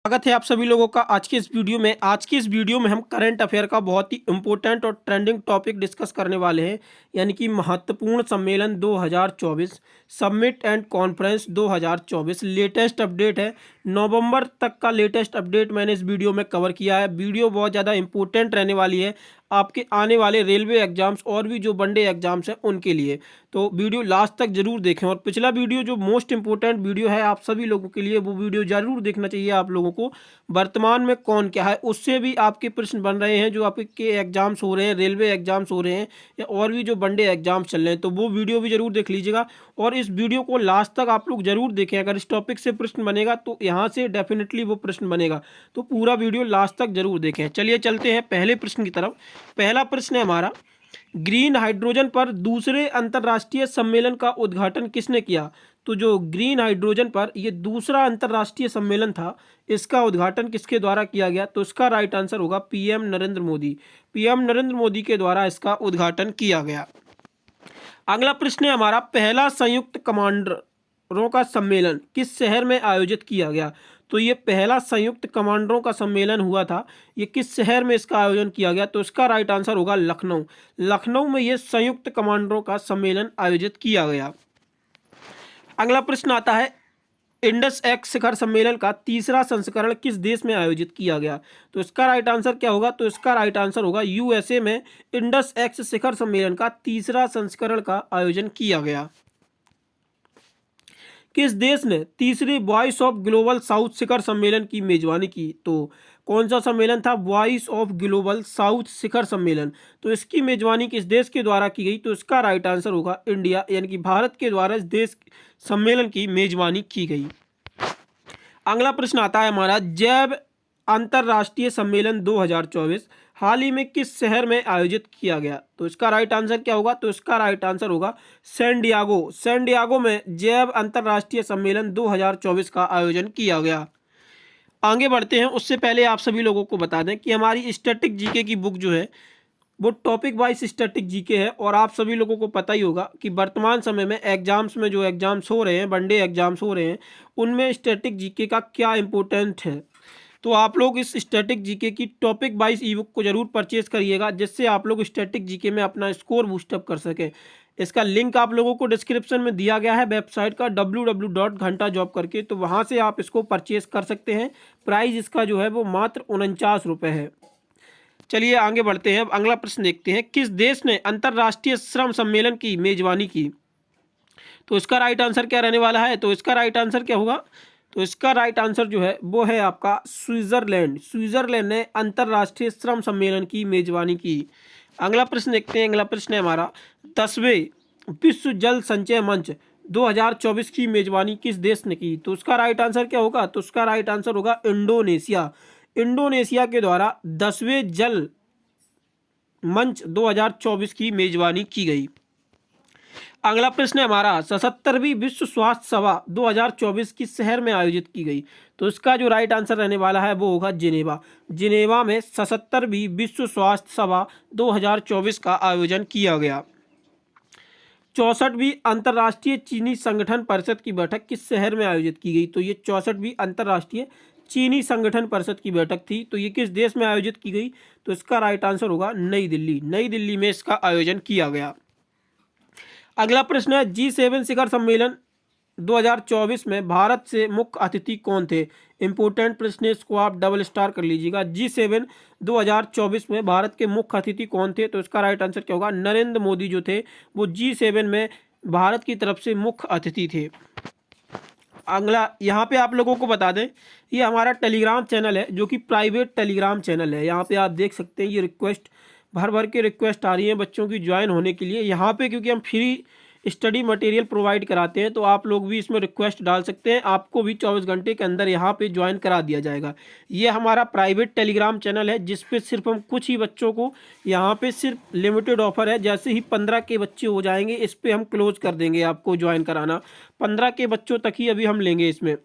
स्वागत है आप सभी लोगों का आज के इस वीडियो में हम करंट अफेयर का बहुत ही इंपॉर्टेंट और ट्रेंडिंग टॉपिक डिस्कस करने वाले हैं। यानी कि महत्वपूर्ण सम्मेलन 2024 summit and conference 2024 latest update है। नवंबर तक का लेटेस्ट अपडेट मैंने इस वीडियो में कवर किया है। वीडियो बहुत ज़्यादा इंपॉर्टेंट रहने वाली है आपके आने वाले रेलवे एग्जाम्स और भी जो वनडे एग्जाम्स हैं उनके लिए, तो वीडियो लास्ट तक जरूर देखें। और पिछला वीडियो जो मोस्ट इंपॉर्टेंट वीडियो है आप सभी लोगों के लिए, वो वीडियो जरूर देखना चाहिए आप लोगों को। वर्तमान में कौन क्या है उससे भी आपके प्रश्न बन रहे हैं, जो आपके एग्जाम्स हो रहे हैं, रेलवे एग्जाम्स हो रहे हैं या और भी जो वनडे एग्जाम्स चल रहे हैं, तो वो वीडियो भी जरूर देख लीजिएगा। और इस वीडियो को लास्ट तक आप लोग जरूर देखें। अगर इस टॉपिक से प्रश्न बनेगा तो यहाँ से डेफिनेटली वो प्रश्न बनेगा, तो पूरा वीडियो लास्ट तक जरूर देखें। चलिए चलते हैं पहले प्रश्न की तरफ। पहला प्रश्न है हमारा, ग्रीन हाइड्रोजन पर दूसरे अंतर्राष्ट्रीय सम्मेलन का उद्घाटन किसने किया? तो जो ग्रीन हाइड्रोजन पर ये दूसरा अंतर्राष्ट्रीय सम्मेलन था, इसका उद्घाटन किसके द्वारा किया गया? तो इसका राइट आंसर होगा पीएम नरेंद्र मोदी। पीएम नरेंद्र मोदी के द्वारा इसका उद्घाटन किया गया। अगला प्रश्न है हमारा, पहला संयुक्त कमांडरों का सम्मेलन किस शहर में आयोजित किया गया? तो ये पहला संयुक्त कमांडरों का सम्मेलन हुआ था, ये किस शहर में इसका आयोजन किया गया? तो इसका राइट आंसर होगा लखनऊ। लखनऊ में ये संयुक्त कमांडरों का सम्मेलन आयोजित किया गया। अगला प्रश्न आता है, इंडस एक्स शिखर सम्मेलन का तीसरा संस्करण किस देश में आयोजित किया गया? तो इसका राइट आंसर क्या होगा? तो इसका राइट आंसर होगा यूएसए में इंडस एक्स शिखर सम्मेलन का तीसरा संस्करण का आयोजन किया गया। किस देश ने तीसरी वॉइस ऑफ ग्लोबल साउथ शिखर सम्मेलन की मेजबानी की? तो कौन सा सम्मेलन था? वॉइस ऑफ ग्लोबल साउथ शिखर सम्मेलन। तो इसकी मेजबानी किस देश के द्वारा की गई? तो इसका राइट आंसर होगा इंडिया, यानी कि भारत के द्वारा इस देश सम्मेलन की मेजबानी की गई। अगला प्रश्न आता है हमारा, जैव अंतर्राष्ट्रीय सम्मेलन 2024 हाल ही में किस शहर में आयोजित किया गया? तो इसका राइट आंसर क्या होगा? तो इसका राइट आंसर होगा सैन डियागो। सैन डियागो में जैव अंतर्राष्ट्रीय सम्मेलन 2024 का आयोजन किया गया। आगे बढ़ते हैं, उससे पहले आप सभी लोगों को बता दें कि हमारी स्टैटिक जीके की बुक जो है वो टॉपिक वाइज स्टैटिक जीके है। और आप सभी लोगों को पता ही होगा कि वर्तमान समय में एग्जाम्स में जो एग्जाम्स हो रहे हैं, वनडे एग्जाम्स हो रहे हैं, उनमें स्टैटिक जीके का क्या इंपॉर्टेंट है। तो आप लोग इस स्टैटिक जीके की टॉपिक वाइज ई बुक को जरूर परचेज करिएगा, जिससे आप लोग स्टैटिक जीके में अपना स्कोर बूस्टअप कर सकें। इसका लिंक आप लोगों को डिस्क्रिप्शन में दिया गया है वेबसाइट का www.घंटाजॉब करके, तो वहाँ से आप इसको परचेज कर सकते हैं। प्राइस इसका जो है वो मात्र 49 रुपये है। चलिए आगे बढ़ते हैं। अब अगला प्रश्न देखते हैं, किस देश ने अंतर्राष्ट्रीय श्रम सम्मेलन की मेजबानी की? तो इसका राइट आंसर क्या रहने वाला है? तो इसका राइट आंसर क्या होगा? तो इसका राइट आंसर जो है वो है आपका स्विट्जरलैंड। स्विट्जरलैंड ने अंतर्राष्ट्रीय श्रम सम्मेलन की मेजबानी की। अगला प्रश्न देखते हैं। अगला प्रश्न है हमारा, 10वें विश्व जल संचय मंच 2024 की मेजबानी किस देश ने की? तो उसका राइट आंसर क्या होगा? तो उसका राइट आंसर होगा इंडोनेशिया। इंडोनेशिया के द्वारा 10वें जल मंच 2024 की मेजबानी की गई। अगला प्रश्न है हमारा, 77वीं विश्व स्वास्थ्य सभा 2024 किस शहर में आयोजित की गई? तो इसका जो राइट आंसर रहने वाला है वो होगा जिनेवा। जिनेवा में 77वीं विश्व स्वास्थ्य सभा 2024 का आयोजन किया गया। 64वीं अंतर्राष्ट्रीय चीनी संगठन परिषद की बैठक किस शहर में आयोजित की गई? तो ये 64वीं अंतर्राष्ट्रीय चीनी संगठन परिषद की बैठक थी, तो ये किस देश में आयोजित की गई? तो इसका राइट आंसर होगा नई दिल्ली। नई दिल्ली में इसका आयोजन किया गया। अगला प्रश्न है, G7 शिखर सम्मेलन 2024 में भारत से मुख्य अतिथि कौन थे? इंपोर्टेंट प्रश्न है, इसको आप डबल स्टार कर लीजिएगा। G7 2024 में भारत के मुख्य अतिथि कौन थे? तो इसका राइट आंसर क्या होगा? नरेंद्र मोदी जो थे वो G7 में भारत की तरफ से मुख्य अतिथि थे। अगला यहाँ पे आप लोगों को बता दें, ये हमारा टेलीग्राम चैनल है जो कि प्राइवेट टेलीग्राम चैनल है। यहाँ पे आप देख सकते हैं ये रिक्वेस्ट भर भर के रिक्वेस्ट आ रही है बच्चों की ज्वाइन होने के लिए। यहाँ पे क्योंकि हम फ्री स्टडी मटेरियल प्रोवाइड कराते हैं, तो आप लोग भी इसमें रिक्वेस्ट डाल सकते हैं, आपको भी 24 घंटे के अंदर यहाँ पे ज्वाइन करा दिया जाएगा। ये हमारा प्राइवेट टेलीग्राम चैनल है जिस पे सिर्फ हम कुछ ही बच्चों को, यहाँ पे सिर्फ लिमिटेड ऑफर है, जैसे ही 15 के बच्चे हो जाएंगे इस पर हम क्लोज कर देंगे आपको ज्वाइन कराना। 15 के बच्चों तक ही अभी हम लेंगे इसमें।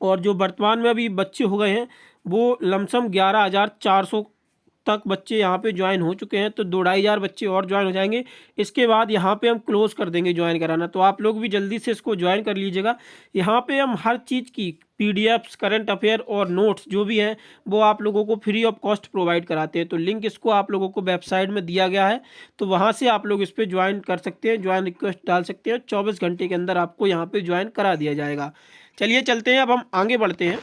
और जो वर्तमान में अभी बच्चे हो गए हैं वो लमसम 11,400 तक बच्चे यहाँ पे ज्वाइन हो चुके हैं, तो 2-2,500 बच्चे और ज्वाइन हो जाएंगे। इसके बाद यहाँ पे हम क्लोज़ कर देंगे ज्वाइन कराना, तो आप लोग भी जल्दी से इसको ज्वाइन कर लीजिएगा। यहाँ पे हम हर चीज़ की पीडीएफ्स, करंट अफेयर और नोट्स जो भी हैं वो आप लोगों को फ्री ऑफ कॉस्ट प्रोवाइड कराते हैं। तो लिंक इसको आप लोगों को वेबसाइट में दिया गया है, तो वहाँ से आप लोग इस पर ज्वाइन कर सकते हैं, ज्वाइन रिक्वेस्ट डाल सकते हैं। 24 घंटे के अंदर आपको यहाँ पे ज्वाइन करा दिया जाएगा। चलिए चलते हैं, अब हम आगे बढ़ते हैं।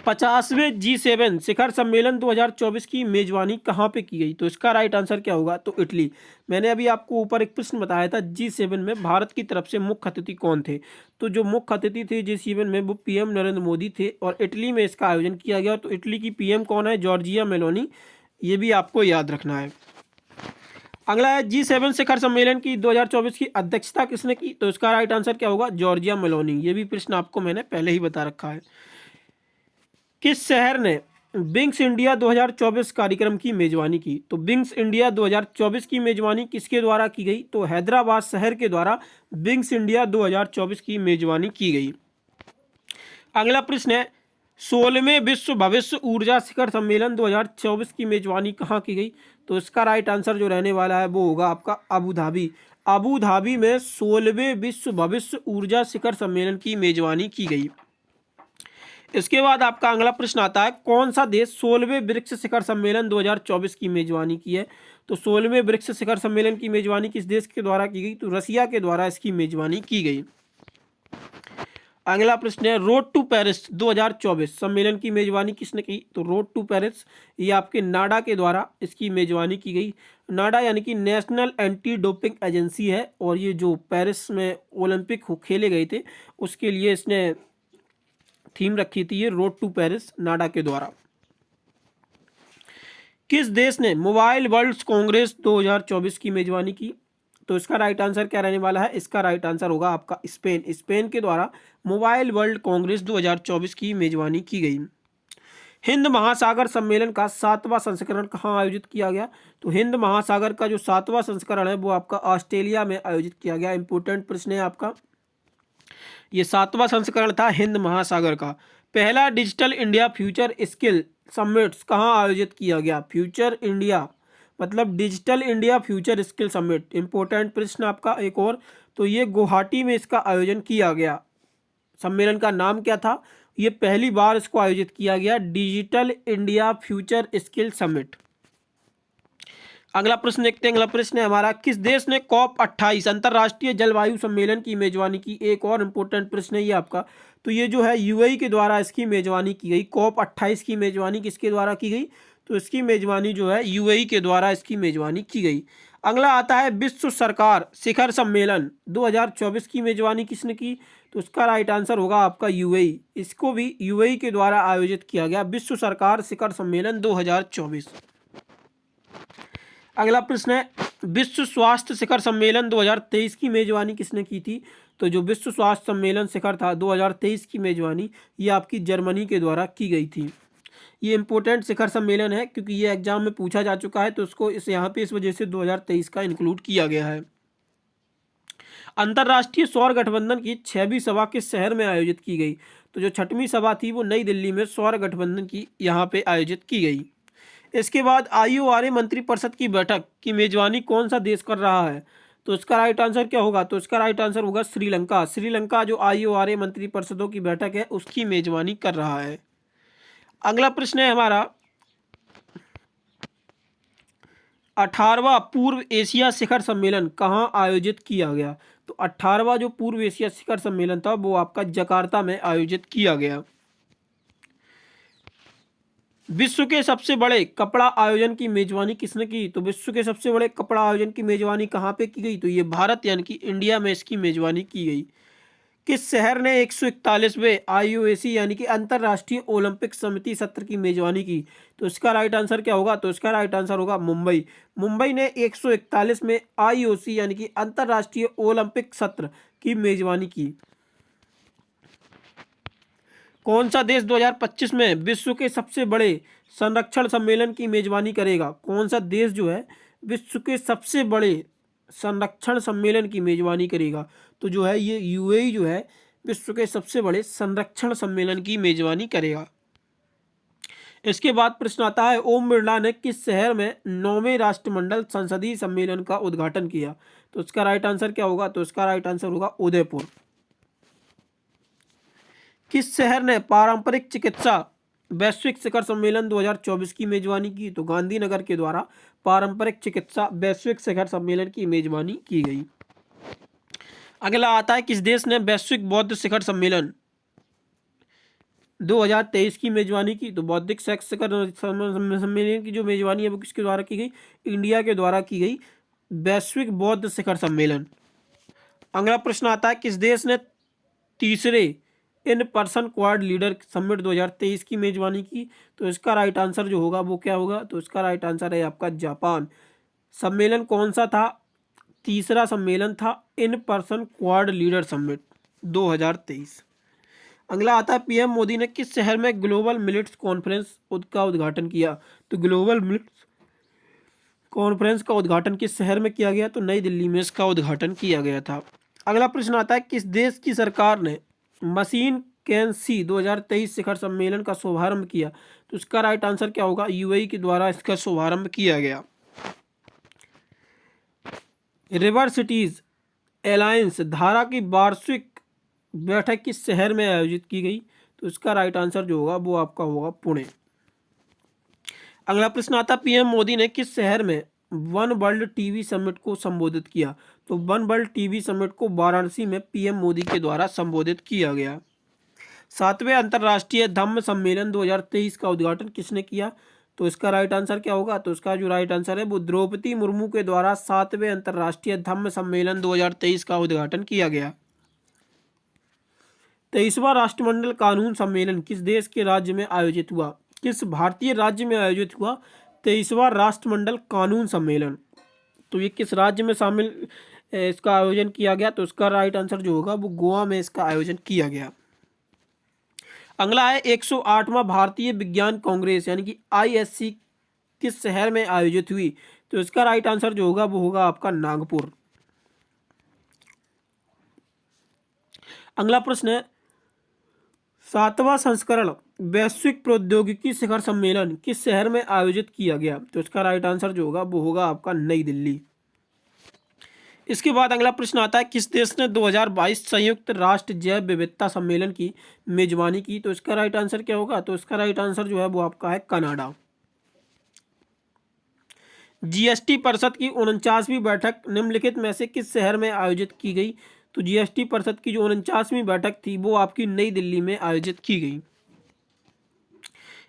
50वें G7 शिखर सम्मेलन 2024 की मेजबानी कहाँ पे की गई? तो इसका राइट आंसर क्या होगा? तो इटली। मैंने अभी आपको ऊपर एक प्रश्न बताया था, G7 में भारत की तरफ से मुख्य अतिथि कौन थे? तो जो मुख्य अतिथि थे G7 में वो पीएम नरेंद्र मोदी थे, और इटली में इसका आयोजन किया गया। तो इटली की पीएम कौन है? Giorgia Meloni. ये भी आपको याद रखना है। अगला है G7 शिखर सम्मेलन की 2024 की अध्यक्षता किसने की? तो इसका राइट आंसर क्या होगा? Giorgia Meloni. ये भी प्रश्न आपको मैंने पहले ही बता रखा है। किस शहर ने बिंग्स इंडिया 2024 कार्यक्रम की मेजबानी की? तो बिंग्स इंडिया 2024 की मेजबानी किसके द्वारा की गई? तो हैदराबाद शहर के द्वारा बिंग्स इंडिया 2024 की मेजबानी की गई। अगला प्रश्न है, 16वें विश्व भविष्य ऊर्जा शिखर सम्मेलन 2024 की मेजबानी कहाँ की गई? तो इसका राइट आंसर जो रहने वाला है वो होगा आपका अबू धाबी। अबू धाबी में 16वें विश्व भविष्य ऊर्जा शिखर सम्मेलन की मेजबानी की गई। इसके बाद आपका अगला प्रश्न आता है, कौन सा देश 16वें ब्रिक्स शिखर सम्मेलन 2024 की मेजबानी की है? तो 16वें ब्रिक्स शिखर सम्मेलन की मेजबानी किस देश के द्वारा की गई? तो रसिया के द्वारा इसकी मेजबानी की गई। अगला प्रश्न है, रोड टू पेरिस 2024 सम्मेलन की मेजबानी किसने की? तो रोड टू पेरिस ये आपके नाडा के द्वारा इसकी मेजबानी की गई। नाडा यानी कि नेशनल एंटी डोपिंग एजेंसी है, और ये जो पेरिस में ओलंपिक खेले गए थे उसके लिए इसने थीम रखी थी, ये रोड टू पेरिस नाडा के द्वारा। किस देश ने मोबाइल वर्ल्ड कांग्रेस 2024 की मेजबानी की? तो इसका राइट आंसर क्या रहने वाला है? इसका राइट आंसर होगा आपका स्पेन। स्पेन के द्वारा मोबाइल वर्ल्ड कांग्रेस 2024 की मेजबानी की गई। हिंद महासागर सम्मेलन का 7वां संस्करण कहाँ आयोजित किया गया? तो हिंद महासागर का जो 7वां संस्करण है वो आपका ऑस्ट्रेलिया में आयोजित किया गया। इंपोर्टेंट प्रश्न है आपका, ये 7वां संस्करण था हिंद महासागर का। पहला digital India future skill summits कहाँ आयोजित किया गया? फ्यूचर इंडिया मतलब digital India future skill summit. Important प्रश्न आपका एक और, तो ये गुवाहाटी में इसका आयोजन किया गया। सम्मेलन का नाम क्या था? ये पहली बार इसको आयोजित किया गया, digital India future skill summit. अगला प्रश्न देखते हैं। अगला प्रश्न है हमारा, किस देश ने COP28 अंतर्राष्ट्रीय जलवायु सम्मेलन की मेजबानी की? एक और इंपॉर्टेंट प्रश्न है ये आपका, तो ये जो है यूएई के द्वारा इसकी मेजबानी की गई। COP28 की मेजबानी किसके द्वारा की गई? तो इसकी मेजबानी जो है यूएई के द्वारा इसकी मेजबानी की गई। अगला आता है, विश्व सरकार शिखर सम्मेलन 2024 की मेजबानी किसने की? तो उसका राइट आंसर होगा आपका यूएई। इसको भी यूएई के द्वारा आयोजित किया गया, विश्व सरकार शिखर सम्मेलन 2024। अगला प्रश्न है, विश्व स्वास्थ्य शिखर सम्मेलन 2023 की मेजबानी किसने की थी? तो जो विश्व स्वास्थ्य सम्मेलन शिखर था 2023 की मेजबानी ये आपकी जर्मनी के द्वारा की गई थी। ये इंपॉर्टेंट शिखर सम्मेलन है क्योंकि ये एग्जाम में पूछा जा चुका है, तो उसको यहाँ पे इस वजह से 2023 का इंक्लूड किया गया है। अंतर्राष्ट्रीय सौर गठबंधन की 6वीं सभा किस शहर में आयोजित की गई? तो जो 6वीं सभा थी वो नई दिल्ली में सौर गठबंधन की यहाँ पे आयोजित की गई। इसके बाद IORA मंत्रिपरिषद की बैठक की मेजबानी कौन सा देश कर रहा है? तो इसका राइट आंसर क्या होगा? तो इसका राइट आंसर होगा श्रीलंका। श्रीलंका जो IORA मंत्रिपरिषदों की बैठक है उसकी मेजबानी कर रहा है। अगला प्रश्न है हमारा, 18वां पूर्व एशिया शिखर सम्मेलन कहाँ आयोजित किया गया? तो 18वां जो पूर्व एशिया शिखर सम्मेलन था वो आपका जकार्ता में आयोजित किया गया। विश्व के सबसे बड़े कपड़ा आयोजन की मेजबानी किसने की? तो विश्व के सबसे बड़े कपड़ा आयोजन की मेजबानी कहाँ पे की गई? तो ये भारत यानी कि इंडिया में इसकी मेजबानी की गई। किस शहर ने 141वें IOC यानी कि अंतर्राष्ट्रीय ओलंपिक समिति सत्र की मेजबानी की? तो इसका राइट आंसर क्या होगा? तो इसका राइट आंसर होगा मुंबई। मुंबई ने 141 में IOC यानी कि अंतर्राष्ट्रीय ओलंपिक सत्र की मेजबानी की। कौन सा देश 2025 में विश्व के सबसे बड़े संरक्षण सम्मेलन की मेजबानी करेगा? कौन सा देश जो है विश्व के सबसे बड़े संरक्षण सम्मेलन की मेजबानी करेगा? तो जो है ये यूएई जो है विश्व के सबसे बड़े संरक्षण सम्मेलन की मेजबानी करेगा। इसके बाद प्रश्न आता है, ओम बिरला ने किस शहर में 9वें राष्ट्रमंडल संसदीय सम्मेलन का उद्घाटन किया? तो इसका राइट आंसर क्या होगा? तो इसका राइट आंसर होगा उदयपुर। किस शहर ने पारंपरिक चिकित्सा वैश्विक शिखर सम्मेलन 2024 की मेजबानी की? तो गांधीनगर के द्वारा पारंपरिक चिकित्सा वैश्विक शिखर सम्मेलन की मेजबानी की गई। अगला आता है, किस देश ने वैश्विक बौद्ध शिखर सम्मेलन 2023 की मेजबानी की? तो बौद्धिक शिखर सम्मेलन की जो मेजबानी है वो किसके द्वारा की गई? इंडिया के द्वारा की गई, वैश्विक बौद्ध शिखर सम्मेलन। अगला प्रश्न आता है, किस देश ने तीसरे in person quad leader summit 2023 की मेजबानी की? तो इसका राइट आंसर जो होगा वो क्या होगा? तो इसका राइट आंसर है आपका जापान। सम्मेलन कौन सा था? तीसरा सम्मेलन था in person quad leader summit 2023। अगला आता है, पीएम मोदी ने किस शहर में ग्लोबल मिलेट्स कॉन्फ्रेंस का उद्घाटन किया? तो ग्लोबल मिलेट्स कॉन्फ्रेंस का उद्घाटन किस शहर में किया गया? तो नई दिल्ली में इसका उद्घाटन किया गया था। अगला प्रश्न आता है, किस देश की सरकार ने मशीन कैन सी 2023 शिखर सम्मेलन का शुभारंभ किया? तो इसका राइट आंसर क्या होगा? यूएई के द्वारा इसका शुभारंभ किया गया। रिवर सिटीज अलायंस धारा की वार्षिक बैठक किस शहर में आयोजित की गई? तो इसका राइट आंसर जो होगा वो आपका होगा पुणे। अगला प्रश्न आता है, पीएम मोदी ने किस शहर में वन वर्ल्ड टीवी समिट को संबोधित किया? तो वन वर्ल्ड टीवी समिट को वाराणसी में पीएम मोदी के द्वारा संबोधित किया गया। 7वें अंतर्राष्ट्रीय धम्म सम्मेलन 2023 का उद्घाटन किसने किया? तो इसका राइट आंसर क्या होगा? तो इसका जो राइट आंसर है वो द्रौपदी मुर्मू के द्वारा 7वें अंतर्राष्ट्रीय धम्म सम्मेलन 2023 का उद्घाटन किया गया। 23वां राष्ट्रमंडल कानून सम्मेलन किस देश के राज्य में आयोजित हुआ? किस भारतीय राज्य में आयोजित हुआ 23वां राष्ट्रमंडल कानून सम्मेलन? तो ये किस राज्य में शामिल इसका आयोजन किया गया? तो इसका राइट आंसर जो होगा वो गोवा में इसका आयोजन किया गया। अगला है, 108वां भारतीय विज्ञान कांग्रेस यानी कि आईएससी किस शहर में आयोजित हुई? तो इसका राइट आंसर जो होगा वो होगा आपका नागपुर। अगला प्रश्न है, 7वां संस्करण वैश्विक प्रौद्योगिकी शिखर सम्मेलन किस शहर में आयोजित किया गया? तो इसका राइट आंसर जो होगा वो होगा आपका नई दिल्ली। इसके बाद अगला प्रश्न आता है, किस देश ने 2022 संयुक्त राष्ट्र जैव विविधता सम्मेलन की मेजबानी की? तो इसका राइट आंसर क्या होगा? तो इसका राइट आंसर जो है वो आपका है कनाडा। जीएसटी परिषद की 49वीं बैठक निम्नलिखित में से किस शहर में आयोजित की गई? तो जीएसटी परिषद की जो 49वीं बैठक थी वो आपकी नई दिल्ली में आयोजित की गई।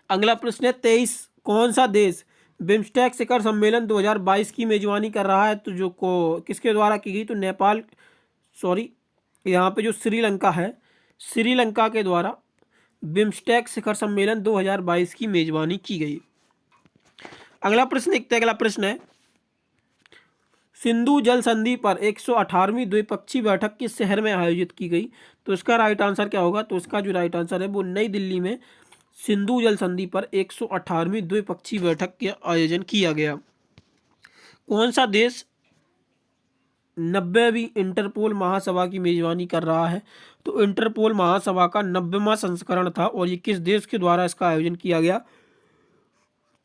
अगला प्रश्न है, 23 कौन सा देश बिम्स्टेक शिखर सम्मेलन 2022 की मेजबानी कर रहा है? तो जो किसके द्वारा की गई? तो नेपाल, सॉरी यहाँ पे जो श्रीलंका है, श्रीलंका के द्वारा बिम्स्टेक शिखर सम्मेलन 2022 की मेजबानी की गई। अगला प्रश्न देखते हैं। अगला प्रश्न है, सिंधु जल संधि पर 118वीं द्विपक्षीय बैठक किस शहर में आयोजित की गई? तो इसका राइट आंसर क्या होगा? तो इसका जो राइट आंसर है वो नई दिल्ली में सिंधु जल संधि पर 118वीं द्विपक्षीय बैठक का आयोजन किया गया। कौन सा देश 90वीं इंटरपोल महासभा की मेजबानी कर रहा है? तो इंटरपोल महासभा का 90वां संस्करण था और ये किस देश के द्वारा इसका आयोजन किया गया?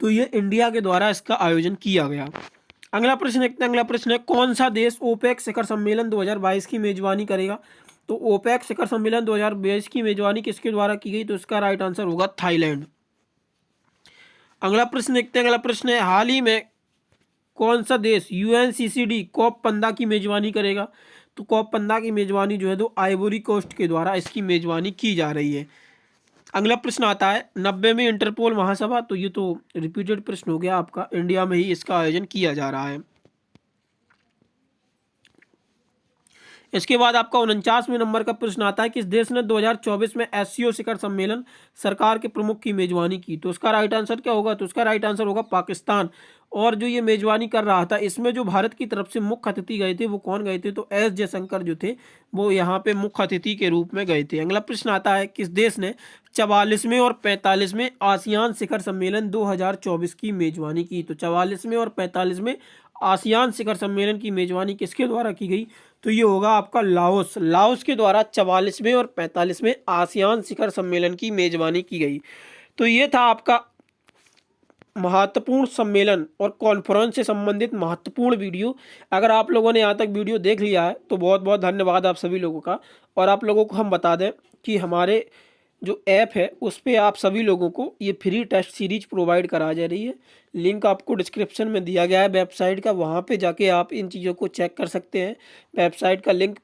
तो ये इंडिया के द्वारा इसका आयोजन किया गया। अगला प्रश्न देखते हैं। अगला प्रश्न है, कौन सा देश ओपेक शिखर सम्मेलन 2022 की मेजबानी करेगा? तो ओपेक शिखर सम्मेलन 2022 की मेजबानी किसके द्वारा की गई? तो इसका राइट आंसर होगा थाईलैंड। अगला प्रश्न देखते हैं। अगला प्रश्न है, हाल ही में कौन सा देश यूएनसीसीडी COP15 की मेजबानी करेगा? तो COP15 की मेजबानी जो है तो आइवरी कोस्ट के द्वारा इसकी मेजबानी की जा रही है। अगला प्रश्न आता है, 90वीं इंटरपोल महासभा, तो ये तो रिपीटेड प्रश्न हो गया आपका, इंडिया में ही इसका आयोजन किया जा रहा है। इसके बाद आपका 49वें नंबर का प्रश्न आता है, किस देश ने 2024 में एससीओ शिखर सम्मेलन सरकार के प्रमुख की मेजबानी की? तो उसका राइट आंसर क्या होगा? तो उसका राइट आंसर होगा पाकिस्तान। और जो ये मेजबानी कर रहा था इसमें जो भारत की तरफ से मुख्य अतिथि गए थे वो कौन गए थे? तो एस जयशंकर जो थे वो यहाँ पे मुख्य अतिथि के रूप में गए थे। अगला प्रश्न आता है, किस देश ने 44वें और 45वें आसियान शिखर सम्मेलन 2024 की मेजबानी की? तो 44वें और 45वें आसियान शिखर सम्मेलन की मेजबानी किसके द्वारा की गई? तो ये होगा आपका लाओस। लाओस के द्वारा 44वें और 45वें आसियान शिखर सम्मेलन की मेजबानी की गई। तो ये था आपका महत्वपूर्ण सम्मेलन और कॉन्फ्रेंस से संबंधित महत्वपूर्ण वीडियो। अगर आप लोगों ने यहाँ तक वीडियो देख लिया है तो बहुत बहुत धन्यवाद आप सभी लोगों का। और आप लोगों को हम बता दें कि हमारे जो ऐप है उस पे आप सभी लोगों को ये फ्री टेस्ट सीरीज प्रोवाइड करा जा रही है। लिंक आपको डिस्क्रिप्शन में दिया गया है वेबसाइट का, वहाँ पे जाके आप इन चीज़ों को चेक कर सकते हैं। वेबसाइट का लिंक,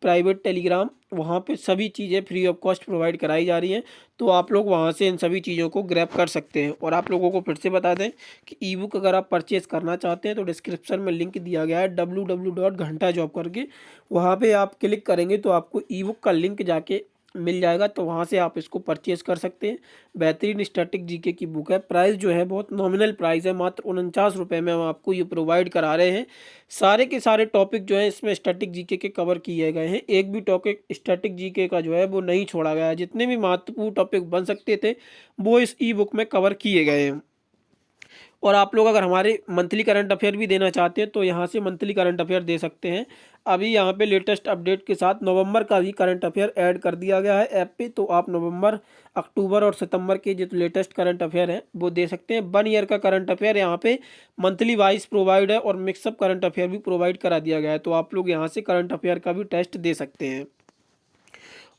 प्राइवेट टेलीग्राम, वहाँ पे सभी चीज़ें फ्री ऑफ कॉस्ट प्रोवाइड कराई जा रही हैं। तो आप लोग वहाँ से इन सभी चीज़ों को ग्रैब कर सकते हैं। और आप लोगों को फिर से बता दें कि ई बुक अगर आप परचेज़ करना चाहते हैं तो डिस्क्रिप्शन में लिंक दिया गया है www.घंटाजॉब करके, वहाँ पे आप क्लिक करेंगे तो आपको ई बुक का लिंक जाके मिल जाएगा, तो वहाँ से आप इसको परचेज़ कर सकते हैं। बेहतरीन स्टैटिक जीके की बुक है। प्राइस जो है बहुत नॉमिनल प्राइस है, मात्र 49 रुपये में हम आपको ये प्रोवाइड करा रहे हैं। सारे के सारे टॉपिक जो हैं इसमें स्टैटिक जीके के कवर किए गए हैं। एक भी टॉपिक स्टैटिक जीके का जो है वो नहीं छोड़ा गया है। जितने भी महत्वपूर्ण टॉपिक बन सकते थे वो इस ई बुक में कवर किए गए हैं। और आप लोग अगर हमारे मंथली करंट अफेयर भी देना चाहते हैं तो यहाँ से मंथली करंट अफेयर दे सकते हैं। अभी यहाँ पे लेटेस्ट अपडेट के साथ नवंबर का भी करंट अफेयर ऐड कर दिया गया है ऐप पे, तो आप नवंबर, अक्टूबर और सितंबर के जो लेटेस्ट करंट अफेयर हैं वो दे सकते हैं। 1 ईयर का करंट अफेयर यहाँ पे मंथली वाइज प्रोवाइड है और मिक्सअप करंट अफेयर भी प्रोवाइड करा दिया गया है, तो आप लोग यहाँ से करंट अफेयर का भी टेस्ट दे सकते हैं।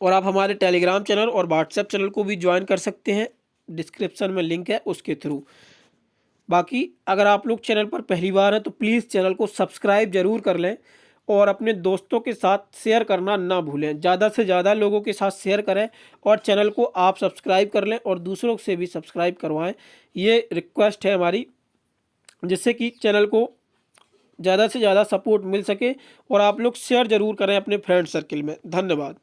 और आप हमारे टेलीग्राम चैनल और व्हाट्सएप चैनल को भी ज्वाइन कर सकते हैं, डिस्क्रिप्शन में लिंक है उसके थ्रू। बाकी अगर आप लोग चैनल पर पहली बार हैं तो प्लीज़ चैनल को सब्सक्राइब ज़रूर कर लें और अपने दोस्तों के साथ शेयर करना ना भूलें। ज़्यादा से ज़्यादा लोगों के साथ शेयर करें और चैनल को आप सब्सक्राइब कर लें और दूसरों से भी सब्सक्राइब करवाएं। ये रिक्वेस्ट है हमारी, जिससे कि चैनल को ज़्यादा से ज़्यादा सपोर्ट मिल सके। और आप लोग शेयर ज़रूर करें अपने फ्रेंड सर्किल में। धन्यवाद।